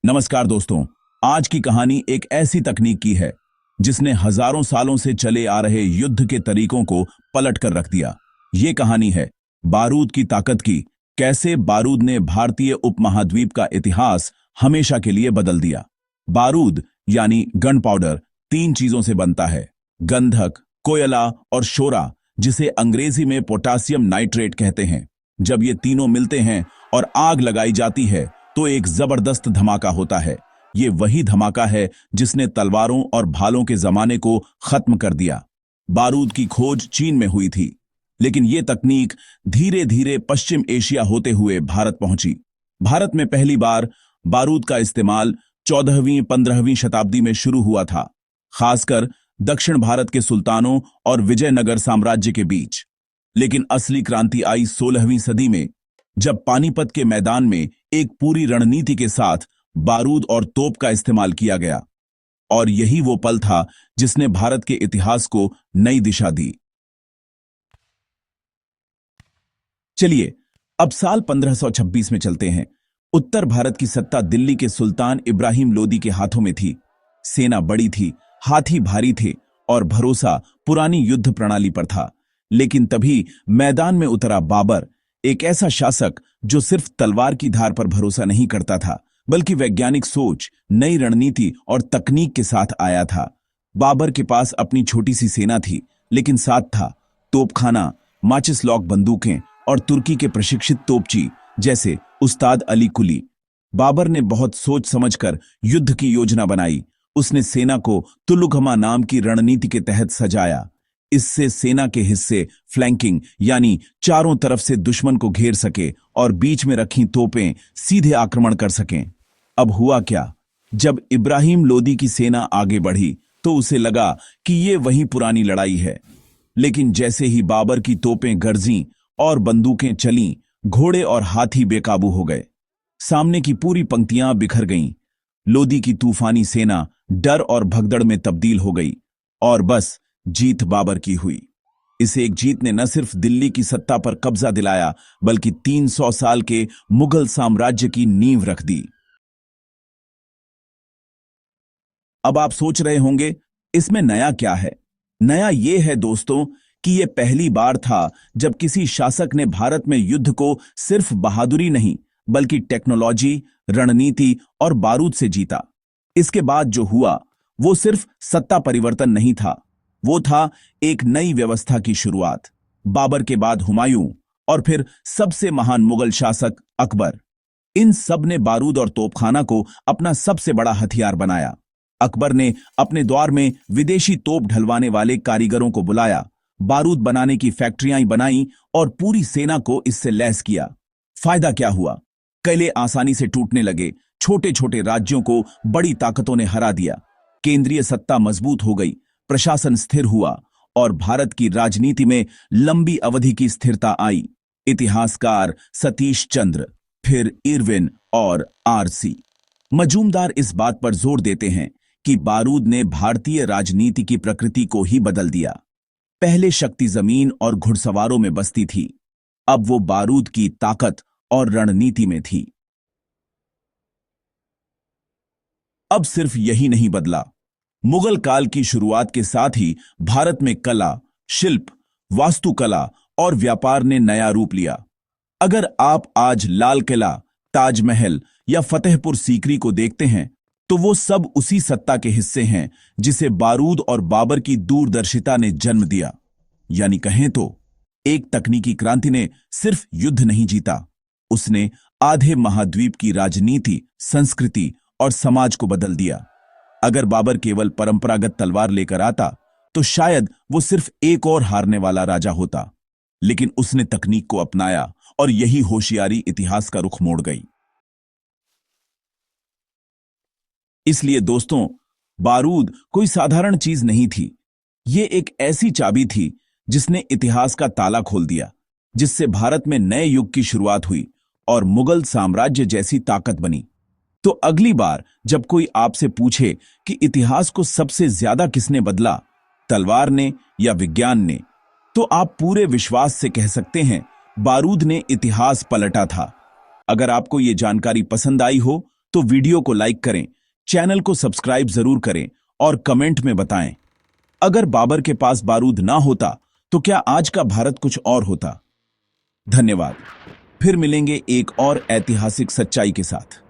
नमस्कार दोस्तों। आज की कहानी एक ऐसी तकनीक की है जिसने हजारों सालों से चले आ रहे युद्ध के तरीकों को पलट कर रख दिया। ये कहानी है बारूद की ताकत की। कैसे बारूद ने भारतीय उपमहाद्वीप का इतिहास हमेशा के लिए बदल दिया। बारूद यानी गन पाउडर 3 चीजों से बनता है: गंधक, कोयला और शोरा, जिसे अंग्रेजी में पोटासियम नाइट्रेट कहते हैं। जब ये तीनों मिलते हैं और आग लगाई जाती है तो एक जबरदस्त धमाका होता है। ये वही धमाका है जिसने तलवारों और भालों के जमाने को खत्म कर दिया। बारूद की खोज चीन में हुई थी, लेकिन यह तकनीक धीरे धीरे पश्चिम एशिया होते हुए भारत पहुंची। भारत में पहली बार बारूद का इस्तेमाल 14वीं-15वीं शताब्दी में शुरू हुआ था, खासकर दक्षिण भारत के सुल्तानों और विजयनगर साम्राज्य के बीच। लेकिन असली क्रांति आई 16वीं सदी में, जब पानीपत के मैदान में एक पूरी रणनीति के साथ बारूद और तोप का इस्तेमाल किया गया। और यही वो पल था जिसने भारत के इतिहास को नई दिशा दी। चलिए अब साल 1526 में चलते हैं। उत्तर भारत की सत्ता दिल्ली के सुल्तान इब्राहिम लोदी के हाथों में थी। सेना बड़ी थी, हाथी भारी थे और भरोसा पुरानी युद्ध प्रणाली पर था। लेकिन तभी मैदान में उतरा बाबर, एक ऐसा शासक जो सिर्फ तलवार की धार पर भरोसा नहीं करता था, बल्कि वैज्ञानिक सोच, नई रणनीति और तकनीक के साथ आया था। बाबर के पास अपनी छोटी सी सेना थी, लेकिन साथ था तोपखाना, माचिस लॉक बंदूकें और तुर्की के प्रशिक्षित तोपची जैसे उस्ताद अली कुली। बाबर ने बहुत सोच समझकर युद्ध की योजना बनाई। उसने सेना को तुलुगमा नाम की रणनीति के तहत सजाया। इससे सेना के हिस्से फ्लैंकिंग यानी चारों तरफ से दुश्मन को घेर सके और बीच में रखी तोपें सीधे आक्रमण कर सकें। अब हुआ क्या? जब इब्राहिम लोदी की सेना आगे बढ़ी तो उसे लगा कि ये वही पुरानी लड़ाई है। लेकिन जैसे ही बाबर की तोपें गरजीं और बंदूकें चलीं, घोड़े और हाथी बेकाबू हो गए। सामने की पूरी पंक्तियां बिखर गईं। लोदी की तूफानी सेना डर और भगदड़ में तब्दील हो गई और बस जीत बाबर की हुई। इस एक जीत ने न सिर्फ दिल्ली की सत्ता पर कब्जा दिलाया, बल्कि 300 साल के मुगल साम्राज्य की नींव रख दी। अब आप सोच रहे होंगे, इसमें नया क्या है? नया यह है दोस्तों कि यह पहली बार था जब किसी शासक ने भारत में युद्ध को सिर्फ बहादुरी नहीं, बल्कि टेक्नोलॉजी, रणनीति और बारूद से जीता। इसके बाद जो हुआ वो सिर्फ सत्ता परिवर्तन नहीं था, वो था एक नई व्यवस्था की शुरुआत। बाबर के बाद हुमायूं और फिर सबसे महान मुगल शासक अकबर, इन सब ने बारूद और तोपखाना को अपना सबसे बड़ा हथियार बनाया। अकबर ने अपने द्वार में विदेशी तोप ढलवाने वाले कारीगरों को बुलाया, बारूद बनाने की फैक्ट्रियां बनाई और पूरी सेना को इससे लैस किया। फायदा क्या हुआ? किले आसानी से टूटने लगे, छोटे छोटे राज्यों को बड़ी ताकतों ने हरा दिया, केंद्रीय सत्ता मजबूत हो गई, प्रशासन स्थिर हुआ और भारत की राजनीति में लंबी अवधि की स्थिरता आई। इतिहासकार सतीश चंद्र, फिर इरविन और आर.सी. मजूमदार इस बात पर जोर देते हैं कि बारूद ने भारतीय राजनीति की प्रकृति को ही बदल दिया। पहले शक्ति जमीन और घुड़सवारों में बसती थी, अब वो बारूद की ताकत और रणनीति में थी। अब सिर्फ यही नहीं बदला, मुगल काल की शुरुआत के साथ ही भारत में कला, शिल्प, वास्तुकला और व्यापार ने नया रूप लिया। अगर आप आज लाल किला, ताजमहल या फतेहपुर सीकरी को देखते हैं तो वो सब उसी सत्ता के हिस्से हैं जिसे बारूद और बाबर की दूरदर्शिता ने जन्म दिया। यानी कहें तो एक तकनीकी क्रांति ने सिर्फ युद्ध नहीं जीता, उसने आधे महाद्वीप की राजनीति, संस्कृति और समाज को बदल दिया। अगर बाबर केवल परंपरागत तलवार लेकर आता तो शायद वो सिर्फ एक और हारने वाला राजा होता, लेकिन उसने तकनीक को अपनाया और यही होशियारी इतिहास का रुख मोड़ गई। इसलिए दोस्तों, बारूद कोई साधारण चीज नहीं थी, ये एक ऐसी चाबी थी जिसने इतिहास का ताला खोल दिया, जिससे भारत में नए युग की शुरुआत हुई और मुगल साम्राज्य जैसी ताकत बनी। तो अगली बार जब कोई आपसे पूछे कि इतिहास को सबसे ज्यादा किसने बदला, तलवार ने या विज्ञान ने, तो आप पूरे विश्वास से कह सकते हैं बारूद ने इतिहास पलटा था। अगर आपको ये जानकारी पसंद आई हो तो वीडियो को लाइक करें, चैनल को सब्सक्राइब जरूर करें और कमेंट में बताएं, अगर बाबर के पास बारूद ना होता तो क्या आज का भारत कुछ और होता। धन्यवाद। फिर मिलेंगे एक और ऐतिहासिक सच्चाई के साथ।